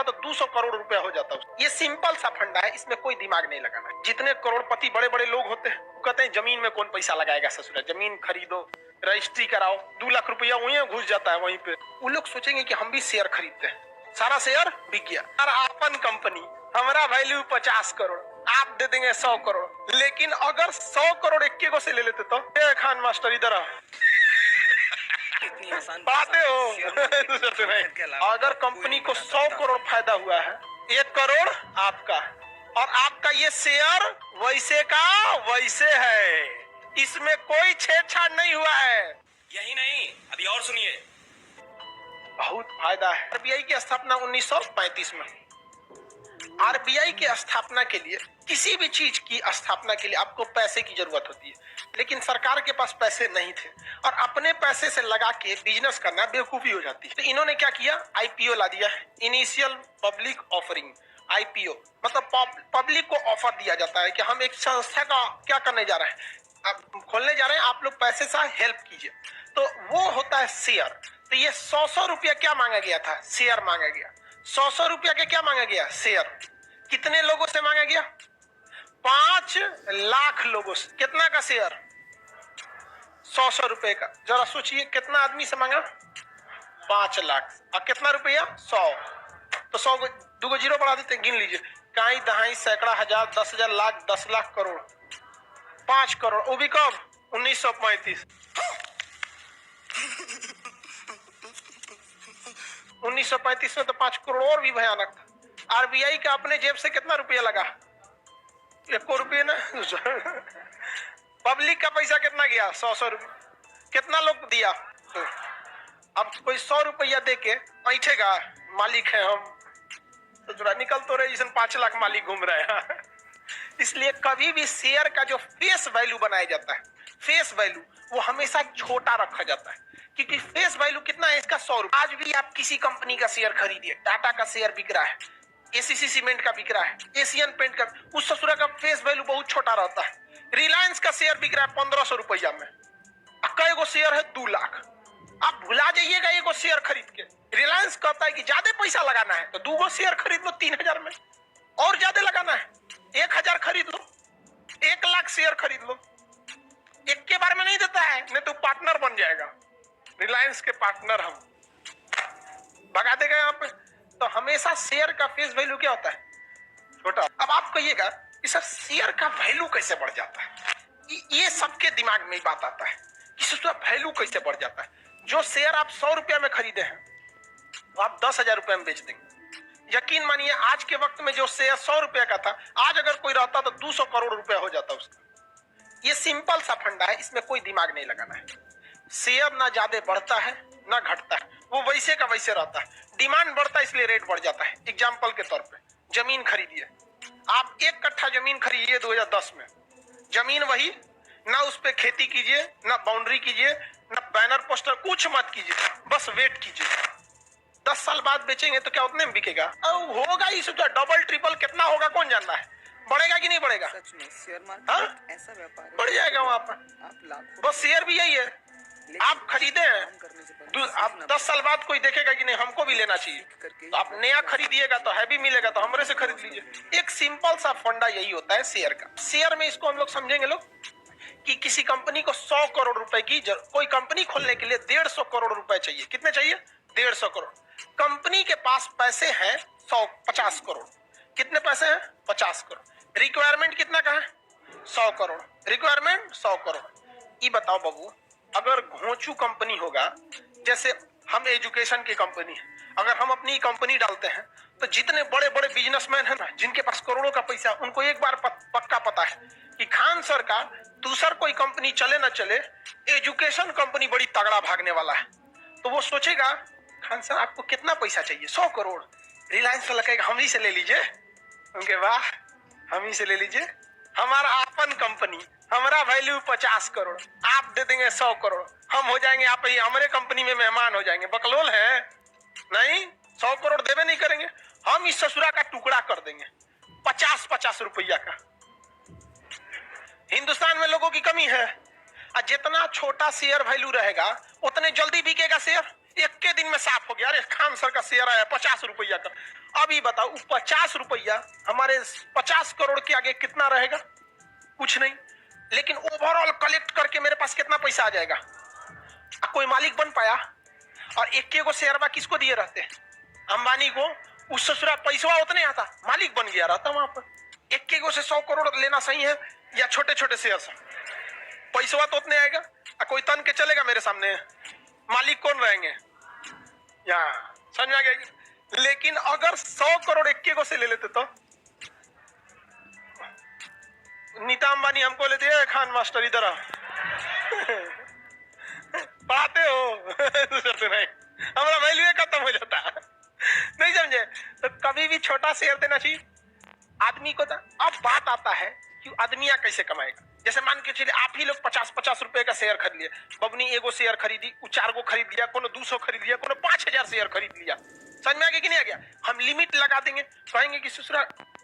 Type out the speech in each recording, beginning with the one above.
रहता तो 200 करोड़ रुपया हो जाता। ये सिंपल सा फंडा है, इसमें कोई दिमाग नहीं लगाना। जितने करोड़पति बड़े बड़े लोग होते हैं कहते हैं जमीन में कौन पैसा लगाएगा, ससुरा जमीन खरीदो, रजिस्ट्री कराओ, 2 लाख रुपया वहीं घुस जाता है वहीं पे। वो लोग सोचेंगे कि हम भी शेयर खरीदते हैं, सारा शेयर बिक गया। और अपन कंपनी, हमारा वैल्यू 50 करोड़, आप दे देंगे 100 करोड़। लेकिन अगर 100 करोड़ इक्के को से ले लेते तो खान मास्टर इधर आओ, बातें हो। अगर कंपनी को 100 करोड़ फायदा हुआ है, 1 करोड़ आपका, और आपका ये शेयर वैसे का वैसे है, इसमें कोई छेड़छाड़ नहीं हुआ है। यही नहीं, अभी और सुनिए, बहुत फायदा है। आरबीआई की स्थापना 1935 में। आरबीआई की स्थापना के लिए, किसी भी चीज की स्थापना के लिए आपको पैसे की जरूरत होती है, लेकिन सरकार के पास पैसे नहीं थे और अपने पैसे से लगा के बिजनेस करना बेवकूफी हो जाती है। तो इन्होंने क्या किया, आईपीओ ला दिया, इनिशियल पब्लिक ऑफरिंग। आईपीओ मतलब पब्लिक को ऑफर दिया जाता है कि हम एक संस्था का क्या करने जा रहे हैं, आप खोलने जा रहे हैं, आप लोग पैसे से हेल्प कीजिए। तो वो होता है शेयर। तो ये 100 रुपया क्या मांगा गया था, शेयर मांगा गया। 100 रुपया के क्या मांगा गया, शेयर। कितने लोगों से मांगा गया, 5 लाख लोगों से। कितना का शेयर, 100 रुपए का। जरा सोचिए कितना आदमी से मांगा, 5 लाख। और कितना रुपया, 100। तो 100 को 2 जीरो बढ़ा देते, गिन लीजिए, काई दहाई सैकड़ा हजार 10,000 लाख 10 लाख करोड़, 5 करोड़। वो भी कब, 1935। 1935 में तो 5 करोड़ और भी भयानक था। आरबीआई का अपने जेब से कितना रुपया लगा, 1 रुपये ना। पब्लिक का पैसा कितना गया, 100 रुपये। कितना लोग दिया, अब कोई 100 रुपया दे के ऐठेगा, मालिक है हम, तो जरा निकल तो रहे, जिसमें 5 लाख मालिक घूम रहे हैं। इसलिए कभी भी शेयर का जो फेस वैल्यू बनाया जाता है, फेस वैल्यू, वो हमेशा छोटा रखा जाता है, क्योंकि फेस वैल्यू कितना है इसका, 100 रुपये। आज भी आप किसी कंपनी का शेयर खरीदिए, टाटा का शेयर बिक रहा है, एसीसी सीमेंट का बिक रहा है, एशियन पेंट का, उस ससुरा का फेस वैल्यू बहुत छोटा रहता है। रिलायंस का शेयर बिक रहा है 1500 रुपया में, कई गो शेयर है 2 लाख। आप भुला जाइएगा एगो शेयर खरीद के। रिलायंस कहता है कि ज्यादा पैसा लगाना है तो 2 गो शेयर खरीद लो 3000 में, और ज्यादा लगाना है 1000 खरीद लो, 1 लाख शेयर खरीद लो। एक के बार में नहीं देता है, नहीं तो पार्टनर बन जाएगा। रिलायंस के पार्टनर हम, भगा देगा यहाँ पे। तो हमेशा शेयर का फेस वैल्यू क्या होता है, छोटा। अब आप कहिएगा कि सर शेयर का वैल्यू कैसे बढ़ जाता है, ये सबके दिमाग में बात आता है कि उसका वैल्यू कैसे बढ़ जाता है। जो शेयर आप 100 रुपया में खरीदे हैं, तो आप 10,000 रुपए में बेच देंगे। यकीन मानिए आज के वक्त में जो शेयर 100 रुपया का था, आज अगर कोई रहता तो 200 करोड़ रुपया हो जाता उसका। ये सिंपल सा फंडा है, इसमें कोई दिमाग नहीं लगाना है। शेयर ना ज्यादा बढ़ता है ना घटता है, वो वैसे का वैसे रहता है। डिमांड बढ़ता है इसलिए रेट बढ़ जाता है। एग्जाम्पल के तौर पे जमीन खरीदिए, आप 1 कट्ठा जमीन खरीदिए 2010 में, जमीन वही, ना उस पे खेती कीजिए, ना बाउंड्री कीजिए, ना बैनर पोस्टर, कुछ मत कीजिए, बस वेट कीजिए। 10 साल बाद बेचेंगे तो क्या उतने में बिकेगा, होगा ही सोचा डबल ट्रिपल कितना होगा कौन जानता है, बढ़ेगा कि नहीं बढ़ेगा। सच में शेयर मार्केट ऐसा व्यापार है, बढ़ जाएगा वहां पर। आप लाखों, बस शेयर भी यही है, आप खरीदे हैं, आप 10 साल बाद कोई देखेगा कि नहीं हमको भी लेना चाहिए, तो आप नया खरीदिएगा तो हैवी मिलेगा, तो हमरे से खरीद लीजिए। एक सिंपल सा फंडा यही होता है शेयर का। शेयर में इसको हम लोग समझेंगे लोग कि किसी कंपनी को 100 करोड़ रुपए की, कोई कंपनी खोलने के लिए 150 करोड़ रुपए चाहिए। कितने चाहिए, 150 करोड़। कंपनी के पास पैसे हैं 50 करोड़। कितने पैसे हैं, 50 करोड़। रिक्वायरमेंट कितना का है, 100 करोड़। रिक्वायरमेंट 100 करोड़। ये बताओ बाबू, अगर घोंचू कंपनी होगा, जैसे हम एजुकेशन की कंपनी है, अगर हम अपनी कंपनी डालते हैं तो जितने बड़े बड़े बिजनेसमैन है ना, जिनके पास करोड़ों का पैसा, उनको एक बार पक्का पता है कि खान सर का दूसर कोई कंपनी चले ना चले, एजुकेशन कंपनी बड़ी तगड़ा भागने वाला है। तो वो सोचेगा खान सर आपको कितना पैसा चाहिए, 100 करोड़। रिलायंस वाला कहेगा हम ही से ले लीजिए, उनके वाह हम ही से ले लीजिए, हमारा अपन कंपनी, हमारा वैल्यू 50 करोड़, आप दे देंगे 100 करोड़, हम हो जाएंगे, आप ही हमारे कंपनी में मेहमान हो जाएंगे। बकलोल है नहीं, 100 करोड़ देवे नहीं करेंगे, हम इस ससुरा का टुकड़ा कर देंगे 50-50 रुपया का। हिंदुस्तान में लोगों की कमी है, और जितना छोटा शेयर वैल्यू रहेगा उतने जल्दी बिकेगा शेयर। एक के दिन में साफ हो गया। अरे खान सर का शेयर आया 50 रुपया का। अभी बताओ 50 रुपया हमारे 50 करोड़ के आगे कितना रहेगा? कुछ नहीं। लेकिन ओवरऑल कलेक्ट करके मेरे पास कितना पैसा आ जाएगा? कोई मालिक बन पाया? और एक को शेयरवा किसको दिए रहते? अंबानी को। उस ससुरा पैसा उतने आता, मालिक बन गया रहता वहां पर। एक को से 100 करोड़ लेना सही है या छोटे छोटे शेयर से? पैसा तो उतने आएगा। कोई तन के चलेगा मेरे सामने? मालिक कौन रहेंगे? यहाँ समझ में आ गया। लेकिन अगर 100 करोड़ एक को से ले लेते तो नीता अंबानी हमको लेते हैं, खान मास्टर इधर आओ पढ़ाते हो नहीं, हमारा वैल्यू खत्म हो जाता है। नहीं समझे? तो कभी भी छोटा शेयर देना चाहिए आदमी को। अब बात आता है कि आदमिया कैसे कमाएगा। जैसे मान के चलिए आप ही लोग 50-50 रुपए का शेयर खरीद लिए। बबनी एगो शेयर खरीदी, 4 गो खरीद लिया, कोनो 200 खरीद लिया, कोनो 5000 शेयर खरीद लिया। समझ में आ गया कि नहीं आ गया? हम लिमिट लगा देंगे, कहेंगे कि ससुरा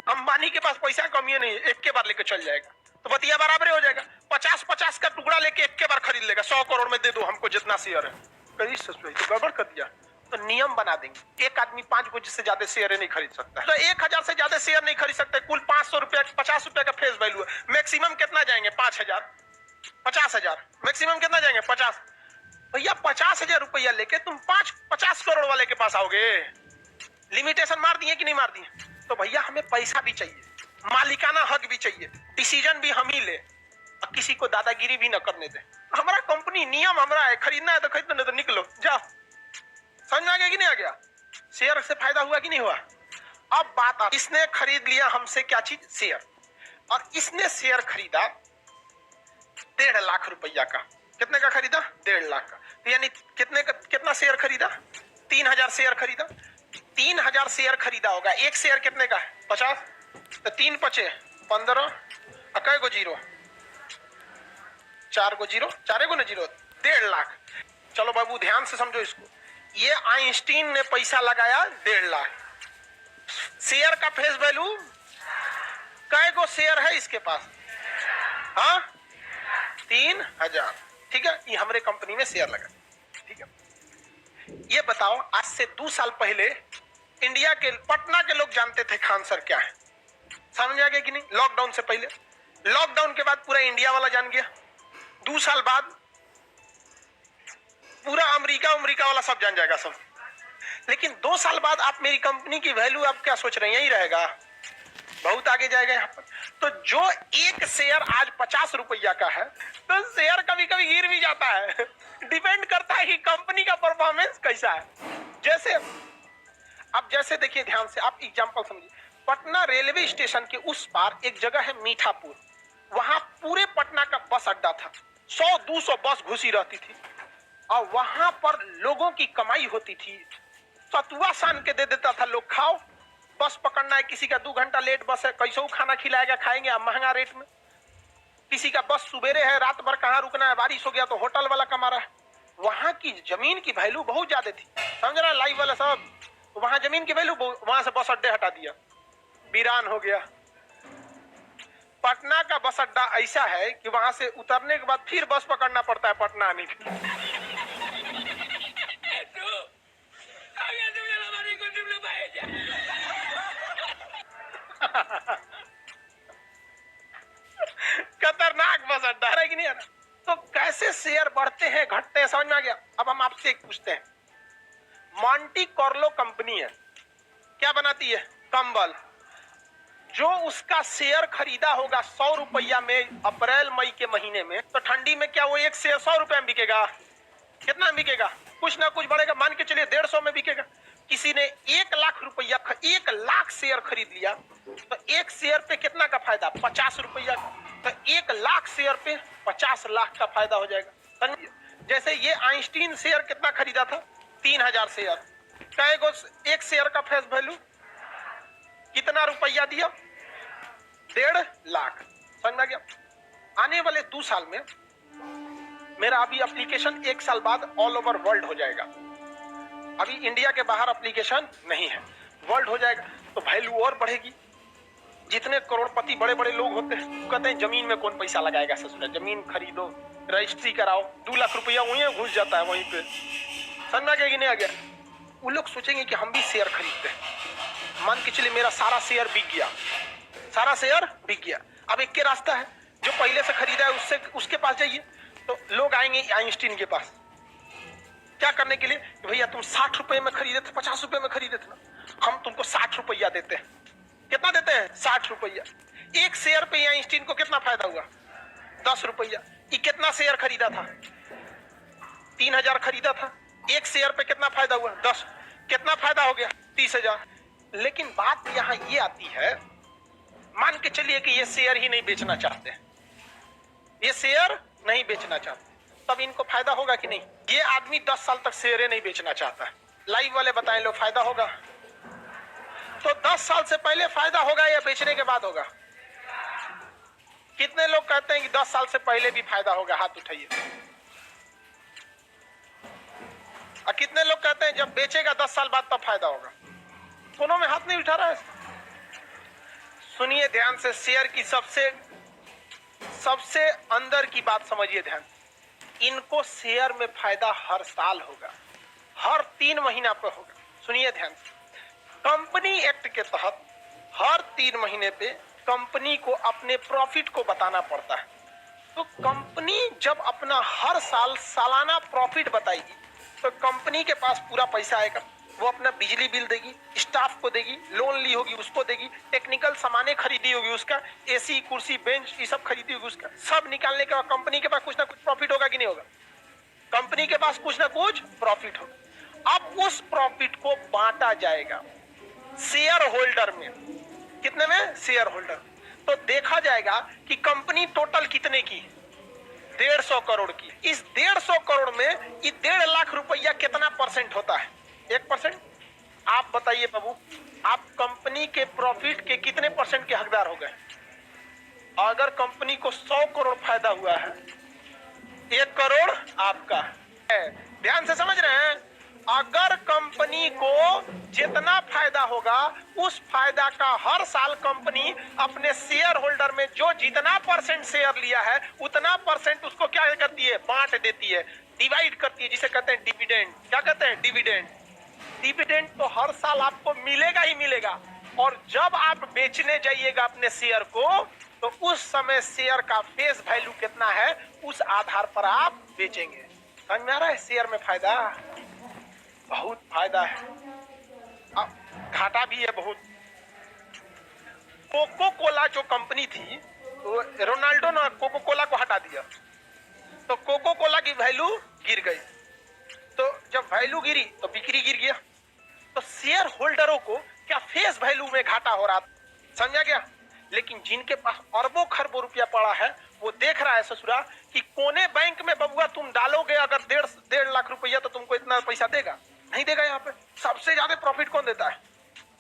अंबानी के पास पैसा कमी है, नहीं एक के बार लेके चल जाएगा, तो बतिया बराबर हो जाएगा। 50-50 का टुकड़ा लेके एक के बार खरीद लेगा। 100 करोड़ में दे दो हमको जितना शेयर है। कहीं ससुरा तो गड़बड़ कर दिया। तो नियम बना देंगे, एक आदमी 5 गो से ज्यादा शेयर नहीं खरीद सकता। तो 1000 से ज्यादा शेयर नहीं खरीद सकते। कुल 500 रुपया 50 रुपया का फेस वैल्यू है। मैक्सिमम कितना जाएंगे? 5000, 50,000। मैक्सिमम कितना जाएंगे? 50। भैया 50,000 रुपया लेके तुम 50 करोड़ वाले के पास आओगे? लिमिटेशन मार दिए कि नहीं मार दिए? तो भैया हमें पैसा भी चाहिए, मालिकाना हक भी चाहिए, डिसीजन भी हम ही ले, और किसी को दादागिरी भी न करने दे। हमारा कंपनी नियम हमारा है, खरीदना है तो खरीदो, नहीं तो निकलो जाओ। समझ में आ गया कि नहीं आ गया? शेयर से फायदा हुआ कि नहीं हुआ? अब बात, इसने खरीद लिया हमसे क्या चीज? शेयर। और इसने शेयर खरीदा 1.5 लाख रुपया का। कितने का खरीदा? 1.5 लाख का। तो यानी कितना शेयर खरीदा? 3000 शेयर खरीदा। 3000 शेयर खरीदा होगा। एक शेयर कितने का? 50। तो 3 पचे 15, कै गो जीरो? 4 गो जीरो, 4 गो ना जीरो, 1.5 लाख। चलो बाबू ध्यान से समझो इसको। ये आइंस्टीन ने पैसा लगाया 1.5 लाख। शेयर का फेस वैल्यू, कै गो शेयर है इसके पास? हाँ 3000। ठीक है, ये हमारे कंपनी में शेयर लगा। ठीक है, ये बताओ आज से 2 साल पहले इंडिया के पटना के लोग जानते थे खान सर क्या है? समझ आ गया कि नहीं? लॉकडाउन से पहले। लॉकडाउन के बाद पूरा इंडिया वाला जान गया। 2 साल बाद पूरा अमेरिका वाला सब जान जाएगा सब। लेकिन 2 साल बाद आप मेरी कंपनी की वैल्यू आप क्या सोच रहे हैं? यही रहेगा, बहुत आगे जाएगा यहाँ पर। तो जो एक शेयर आज 50 रुपया का है, तो शेयर कभी कभी गिर भी जाता है। डिपेंड करता है कि कंपनी का परफॉर्मेंस कैसा है। जैसे देखिए ध्यान से, आप एग्जांपल समझिए। पटना रेलवे स्टेशन के उस पार एक जगह है मीठापुर। वहां पूरे पटना का बस अड्डा था। 100-200 बस घुसी रहती थी और वहां पर लोगों की कमाई होती थी। सतुआ सान के दे देता था लोग, खाओ, बस पकड़ना है, किसी का 2 घंटा लेट बस है, कैसे खाना खिलाएगा, खाएंगे आप महंगा रेट में। किसी का बस सुबेरे है, रात भर कहाँ रुकना है, बारिश हो गया तो होटल वाला कमा रहा है। वहां की जमीन की वैल्यू बहुत ज्यादा थी, समझ रहा है लाइव वाला सब। वहां जमीन की वैल्यू, वहां से बस अड्डे हटा दिया, वीरान हो गया। पटना का बस अड्डा ऐसा है कि वहां से उतरने के बाद फिर बस पकड़ना पड़ता है पटना आने के लिए। खतरनाक बस अड्डा है कि नहीं है ना? तो कैसे शेयर बढ़ते हैं घटते हैं, समझ में आ गया? अब हम आपसे एक पूछते हैं। मॉन्टी कार्लो कंपनी है, क्या बनाती है? कंबल। जो उसका शेयर खरीदा होगा 100 रुपया में अप्रैल मई के महीने में, तो ठंडी में क्या वो एक शेयर 100 रुपया में बिकेगा? कितना में बिकेगा? कुछ ना कुछ बढ़ेगा। मान के चलिए 150 में बिकेगा। किसी ने 1 लाख रुपया 1 लाख शेयर खरीद लिया, तो एक शेयर पे कितना का फायदा? 50 रुपया का। तो 1 लाख शेयर पे 50 लाख का फायदा हो जाएगा। जैसे ये आइंस्टीन शेयर कितना खरीदा था? 3000 शेयर। कै गो एक शेयर का फेस वैल्यू कितना रुपया दिया? 1.5 लाख। समझ में आ गया? आने वाले 2 साल में मेरा अभी एप्लीकेशन 1 साल बाद ऑल ओवर वर्ल्ड हो जाएगा। अभी इंडिया के बाहर एप्लीकेशन नहीं है, वर्ल्ड हो जाएगा, तो वैल्यू और बढ़ेगी। जितने करोड़पति बड़े बड़े लोग होते हैं कहते हैं जमीन में कौन पैसा लगाएगा, ससुरा जमीन खरीदो, रजिस्ट्री कराओ, 2 लाख रुपया वहीं घुस जाता है वहीं पे। समझ में आ गया कि नहीं आ गया? वो लोग सोचेंगे कि हम भी शेयर खरीदते हैं। मान के चलिए मेरा सारा शेयर बिक गया, सारा शेयर बिक गया। अब एक के रास्ता है, जो पहले से खरीदा है उससे उसके पास जाइए। तो लोग आएंगे आइंस्टीन के पास क्या करने के लिए? भैया तुम 60 रुपए में खरीदे थे, 50 रुपए में खरीदे थे ना, हम तुमको 60 रुपया देते हैं। कितना देते हैं? 60 रुपया। एक शेयर पे आइंस्टीन को कितना फायदा हुआ? 10 रुपया। ये कितना शेयर खरीदा था? 3000 खरीदा था। एक शेयर पे कितना फायदा हुआ? 10। कितना फायदा हो गया? 30,000। लेकिन बात यहां ये आती है, मान के चलिए कि ये शेयर ही नहीं बेचना चाहते, ये शेयर नहीं बेचना चाहते, तब इनको फायदा होगा कि नहीं? ये आदमी 10 साल तक शेयर नहीं बेचना चाहता है। लाइव वाले बताएं लो, फायदा होगा? तो 10 साल से पहले फायदा होगा या बेचने के बाद होगा? कितने लोग कहते हैं कि 10 साल से पहले भी फायदा होगा? हाथ उठाइए। और कितने लोग कहते हैं जब बेचेगा 10 साल बाद तब फायदा होगा? दोनों में हाथ नहीं उठा रहा है। सुनिए ध्यान से, शेयर की सबसे अंदर की बात समझिए ध्यान। इनको शेयर में फायदा हर साल होगा, हर 3 महीना पे होगा। सुनिए ध्यान से, कंपनी एक्ट के तहत हर 3 महीने पे कंपनी को अपने प्रॉफिट को बताना पड़ता है। तो कंपनी जब अपना हर साल सालाना प्रॉफिट बताएगी तो कंपनी के पास पूरा पैसा आएगा। वो अपना बिजली बिल देगी, स्टाफ को देगी, लोन ली होगी उसको देगी, टेक्निकल सामानें खरीदी होगी उसका, एसी कुर्सी बेंच ये सब खरीदी होगी उसका, सब निकालने के बाद कंपनी के पास कुछ ना कुछ प्रॉफिट होगा कि नहीं होगा? कंपनी के पास कुछ ना कुछ प्रॉफिट होगा। अब उस प्रॉफिट को बांटा जाएगा शेयर होल्डर में। कितने में? Share holder. तो देखा जाएगा कि कंपनी टोटल कितने की? 150 करोड़ की। इस 150 करोड़ में ये 1.5 लाख रुपया कितना परसेंट होता है? 1%। आप बताइए बाबू, आप कंपनी के प्रॉफिट के कितने परसेंट के हकदार हो गए? अगर कंपनी को 100 करोड़ फायदा हुआ है, 1 करोड़ आपका है। ध्यान से समझ रहे हैं? अगर कंपनी को जितना फायदा होगा उस फायदा का हर साल कंपनी अपने शेयर होल्डर में जो जितना परसेंट शेयर लिया है उतना परसेंट उसको क्या करती है? बांट देती है, डिवाइड करती है, जिसे कहते हैं डिविडेंड। क्या कहते हैं? डिविडेंड। डिविडेंड तो हर साल आपको मिलेगा ही मिलेगा। और जब आप बेचने जाइएगा अपने शेयर को तो उस समय शेयर का फेस वैल्यू कितना है उस आधार पर आप बेचेंगे। समझ में आ रहा है? शेयर में फायदा, बहुत फायदा है, घाटा भी है बहुत। कोको कोला जो कंपनी थी, तो रोनाल्डो ने कोको कोला को हटा दिया तो कोको कोला की वैल्यू गिर गई। तो जब वैल्यू गिरी तो बिक्री गिर गया। तो शेयर होल्डरों को क्या फेस वैल्यू में घाटा हो रहा था? समझा गया? लेकिन जिनके पास अरबों खरबों रुपया पड़ा है वो देख रहा है ससुरा कि कोने बैंक में बबुआ तुम डालोगे अगर 1.5 लाख रुपया तो तुमको इतना पैसा देगा? नहीं देगा। यहाँ पे सबसे ज्यादा प्रॉफिट कौन देता है?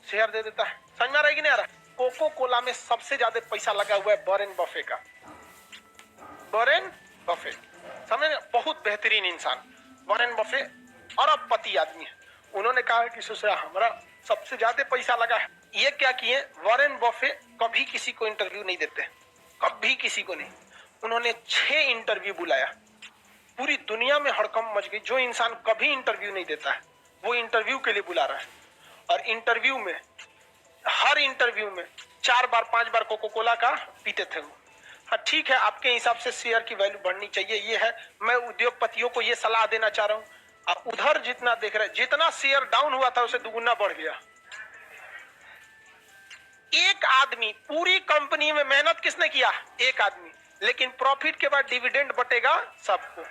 शेयर दे देता है। समझ में आ रहा है कि नहीं आ रहा? कोको कोला में सबसे ज्यादा पैसा लगा हुआ है वॉरेन बफे का। वॉरेन बफे समझ, बहुत बेहतरीन इंसान वॉरेन बफे, अरबपति आदमी है। उन्होंने कहा कि ससुरा हमारा सबसे ज्यादा पैसा लगा है। ये क्या किए? वॉरेन बफे कभी किसी को इंटरव्यू नहीं देते, कभी किसी को नहीं। उन्होंने 6 इंटरव्यू बुलाया। पूरी दुनिया में हड़कंप मच गई। जो इंसान कभी इंटरव्यू नहीं देता है वो इंटरव्यू के लिए बुला रहा है। और इंटरव्यू में, हर इंटरव्यू में 4 बार 5 बार कोको कोला का पीते थे वो। हाँ ठीक है, आपके हिसाब से शेयर की वैल्यू बढ़नी चाहिए, ये है। मैं उद्योगपतियों को ये सलाह देना चाह रहा हूँ, आप उधर जितना देख रहे हैं, जितना शेयर डाउन हुआ था उसे दुगुना बढ़ गया। एक आदमी, पूरी कंपनी में मेहनत किसने किया? एक आदमी। लेकिन प्रॉफिट के बाद डिविडेंड बटेगा सबको,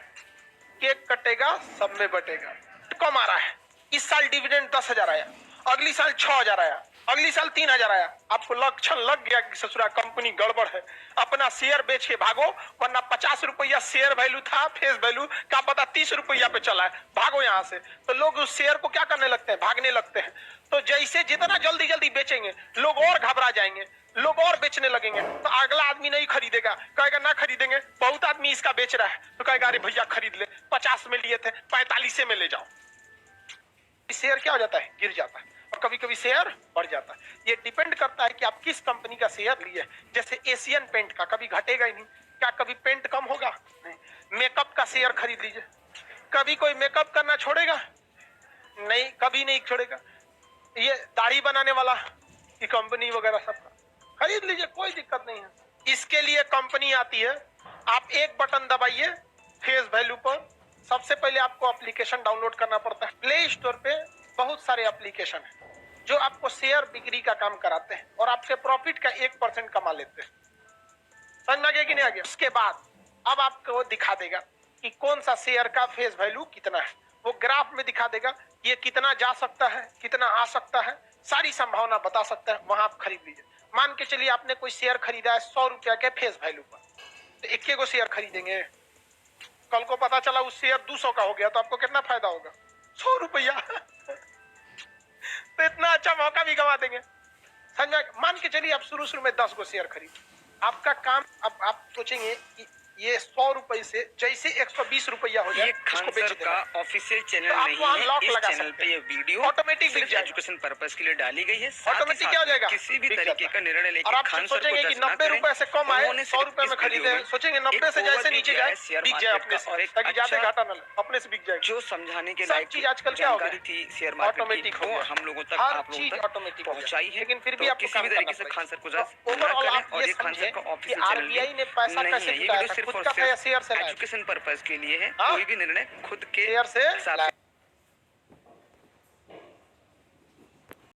केक कटेगा सब में बटेगा। कम आ रहा है। इस साल डिविडेंड 10,000 आया, अगली साल 6,000 आया, अगली साल 3,000 आया। आपको लक्षण लग गया कि ससुरा कंपनी गड़बड़ है, अपना शेयर बेच के भागो, वरना 50 रुपया शेयर वैल्यू था, फेस वैल्यू क्या पता 30 रुपया पे चला है, भागो यहाँ से। तो लोग उस शेयर को क्या करने लगते हैं? भागने लगते हैं। तो जैसे जितना जल्दी जल्दी बेचेंगे लोग और घबरा जाएंगे, लोग और बेचने लगेंगे। तो अगला आदमी नहीं खरीदेगा, कहेगा ना खरीदेंगे, बहुत आदमी इसका बेच रहा है, तो कहेगा अरे भैया खरीद ले, 50 में लिए थे 45 में ले जाओ। शेयर क्या हो जाता है? गिर जाता है। और कभी कभी शेयर बढ़ जाता है। ये डिपेंड करता है कि आप किस कंपनी का शेयर लिए। जैसे एशियन पेंट का कभी घटेगा ही नहीं, क्या कभी पेंट कम होगा? नहीं। मेकअप का शेयर खरीद लीजिए, कभी कोई मेकअप करना छोड़ेगा? नहीं, कभी नहीं छोड़ेगा। ये दाढ़ी बनाने वाला की कंपनी वगैरह सब खरीद लीजिए, कोई दिक्कत नहीं है। इसके लिए कंपनी आती है, आप एक बटन दबाइए फेस वैल्यू पर, सबसे पहले आपको एप्लीकेशन डाउनलोड करना पड़ता है। प्ले स्टोर पे बहुत सारे एप्लीकेशन है जो आपको शेयर बिक्री का काम कराते हैं और आपके प्रॉफिट का 1% कमा लेते हैं। समझ में आ गया कि नहीं आ गया? उसके बाद अब आपको दिखा देगा कि कौन सा शेयर का फेस वैल्यू कितना है, वो ग्राफ में दिखा देगा ये कितना जा सकता है, कितना आ सकता है, सारी संभावना बता सकता है। वहां आप खरीद लीजिए। मान के चलिए आपने कोई शेयर खरीदा है 100 रुपया के फेस वैल्यू पर, तो एक गो शेयर खरीदेंगे, कल को पता चला उस शेयर 200 का हो गया तो आपको कितना फायदा होगा? 100 रुपया। तो इतना अच्छा मौका भी गवा देंगे। समझ, मान के चलिए आप शुरू में 10 गो शेयर खरीद, आपका काम, अब आप सोचेंगे कि ये 100 रुपए से जैसे 120 रुपया हो जाए, ये खान सर का ऑफिशियल चैनल तो आप नहीं वहाँ है। लॉक इस लगा चैनल सकते पे ये वीडियो ऑटोमेटिक बिक सिर्फ जाएगा। एजुकेशन पर्पस के लिए डाली गई है। साथ ही ऑटोमेटिक क्या हो साथ जाएगा? किसी भी बिक तरीके जाता का निर्णय और लेके आप खान सर सोचेंगे को कि जज ना 90 करें। रुपए से कम आए, उन्होंने 100 रुपए सिर्फ में इस खरीदे, वीडियो में सोचेंगे 90 से एक जैसे ओवरव्यू नीचे दिया जाए है शेयर बिक जाए मार्केट अपने का से, और एक ताकि ज्यादा अच्छा घाटा न ले, अपने से बिक जाएगा। जो समझाने के सब लायक चीज आजकल क्या हो जानकारी गया? थी शेयर मार्केट की, ऑटोमेटिक हो वो गया। हम लोगों तक हर आप लोगों चीज तक ऑटोमेटिक हो गया। पहुंचाई है। लेकिन फिर भी तो आपको किसी काम भी करना तरीके से पड़ेगा। खान सर को तो जज ना ओवरऑल करें आप और ये ये खान समझे सर का कि ऑफिशियल चैनल आरबीआई ने पैसा नहीं कैसे है। ये जुटाया वीडियो था, सिर्फ खुद और का सिर्फ शेयर से लाया था। एजुकेशन पर्पस के लिए है। हाँ? कोई भी निर्णय खुद के शेयर से हिसाब से